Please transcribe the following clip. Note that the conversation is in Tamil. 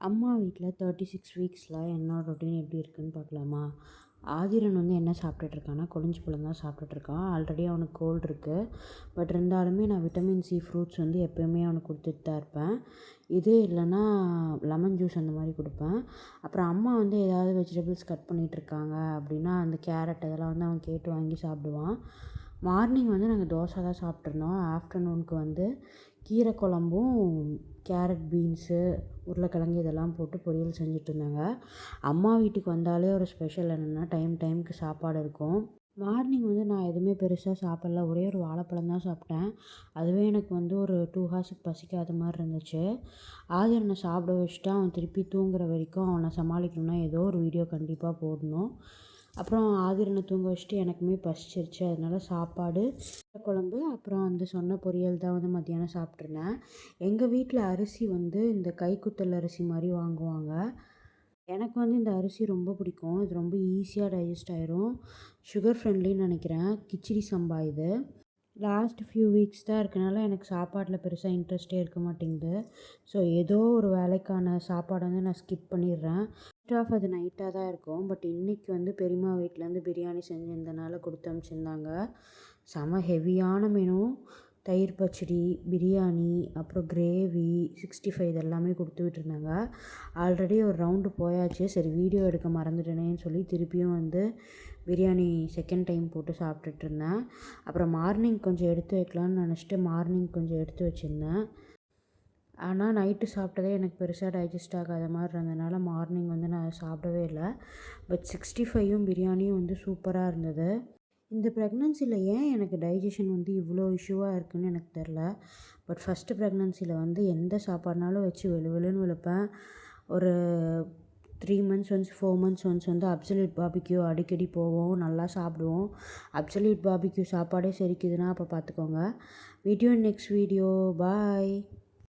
அம்மா வீட்டில் 36 வீக்ஸில் என்னோட ரொட்டீன் எப்படி இருக்குன்னு பார்க்கலாமா? ஆதிரன் வந்து என்ன சாப்பிட்டுட்ருக்கான்னா கொழிஞ்சி பழம் தான் சாப்பிட்டுட்ருக்கான். ஆல்ரெடி அவனுக்கு கோல்டு இருக்குது. பட் இருந்தாலுமே நான் விட்டமின் சி ஃப்ரூட்ஸ் வந்து எப்போயுமே அவனுக்கு கொடுத்துட்டு தான் இருப்பேன். இதே இல்லைன்னா லெமன் ஜூஸ் அந்த மாதிரி கொடுப்பேன். அப்புறம் அம்மா வந்து ஏதாவது வெஜிடபிள்ஸ் கட் பண்ணிகிட்ருக்காங்க அப்படின்னா அந்த கேரட் இதெல்லாம் வந்து அவன் கேட்டு வாங்கி சாப்பிடுவான். மார்னிங் வந்து நாங்கள் தோசை தான் சாப்பிட்ருந்தோம். ஆஃப்டர்நூனுக்கு வந்து கீரை குழம்பும் கேரட் பீன்ஸு உருளைக்கிழங்கு இதெல்லாம் போட்டு பொரியல் செஞ்சுட்ருந்தாங்க. அம்மா வீட்டுக்கு வந்தாலே ஒரு ஸ்பெஷல் என்னென்னா டைமுக்கு சாப்பாடு இருக்கும். மார்னிங் வந்து நான் எதுவுமே பெருசாக சாப்பிடல. ஒரே ஒரு வாழைப்பழம் தான் சாப்பிட்டேன். அதுவே எனக்கு வந்து ஒரு 2 ஹார்ஸுக்கு பசிக்காத மாதிரி இருந்துச்சு. ஆதிரனை சாப்பிட வச்சுட்டு அவன் திருப்பி தூங்குற வரைக்கும் அவனை சமாளிக்கணும்னா ஏதோ ஒரு வீடியோ கண்டிப்பாக போடணும். அப்புறம் ஆதிரனை தூங்க வச்சுட்டு எனக்குமே பசிச்சிருச்சு. அதனால சாப்பாடு குழம்பு அப்புறம் அந்த சொன்ன பொரியல் தான் வந்து மத்தியானம் சாப்பிட்ருந்தேன். எங்கள் வீட்டில் அரிசி வந்து இந்த கைக்குத்தல் அரிசி மாதிரி வாங்குவாங்க. எனக்கு வந்து இந்த அரிசி ரொம்ப பிடிக்கும். இது ரொம்ப ஈஸியாக டைஜஸ்ட் ஆயிரும். சுகர் ஃப்ரெண்ட்லின்னு நினைக்கிறேன். கிச்சடி சம்பா இது. லாஸ்ட் ஃபியூ வீக்ஸ் தான் இருக்கனால எனக்கு சாப்பாட்டில் பெருசாக இன்ட்ரெஸ்ட்டே இருக்க மாட்டேங்குது. ஸோ ஏதோ ஒரு வேலைக்கான சாப்பாடை வந்து நான் ஸ்கிப் பண்ணிடுறேன். ஃபர்ஸ்ட் ஆஃப் அது நைட்டாக தான் இருக்கும். பட் இன்றைக்கி வந்து பெரியம்மா வீட்டிலேருந்து பிரியாணி செஞ்சிருந்தனால கொடுத்து அனுப்பிச்சிருந்தாங்க. செம ஹெவியான மெனு. தயிர் பச்சடி, பிரியாணி, அப்புறம் கிரேவி, 65 இதெல்லாமே கொடுத்து விட்டுருந்தாங்க. ஆல்ரெடி ஒரு ரவுண்டு போயாச்சு. சரி வீடியோ எடுக்க மறந்துட்டேனேன்னு சொல்லி திருப்பியும் வந்து பிரியாணி செகண்ட் டைம் போட்டு சாப்பிட்டுட்ருந்தேன். அப்புறம் மார்னிங் கொஞ்சம் எடுத்து வைக்கலான்னு நினச்சிட்டு மார்னிங் கொஞ்சம் எடுத்து வச்சுருந்தேன். ஆனால் நைட்டு சாப்பிட்டதே எனக்கு பெருசாக டைஜஸ்ட் ஆகாத மாதிரி இருந்ததுனால மார்னிங் வந்து நான் அதை சாப்பிடவே இல்லை. பட் 65யும் பிரியாணியும் வந்து சூப்பராக இருந்தது. இந்த ப்ரெக்னன்சியில் ஏன் எனக்கு டைஜஷன் வந்து இவ்வளோ இஷ்யூவாக இருக்குதுன்னு எனக்கு தெரில. பட் ஃபஸ்ட்டு ப்ரெக்னன்சியில் வந்து எந்த சாப்பாடுனாலும் வச்சு வெளுன்னு வெளுப்பேன். ஒரு 3 மந்த்ஸ் ஒன்ஸ் 4 மந்த்ஸ் ஒன்ஸ் வந்து அப்சல்யூட் பார்பிக்யூ அடிக்கடி போவோம், நல்லா சாப்பிடுவோம். அப்சல்யூட் பார்பிக்யூ சாப்பாடே செரிக்குதுன்னா அப்போ பார்த்துக்கோங்க. Meet you in next video. Bye.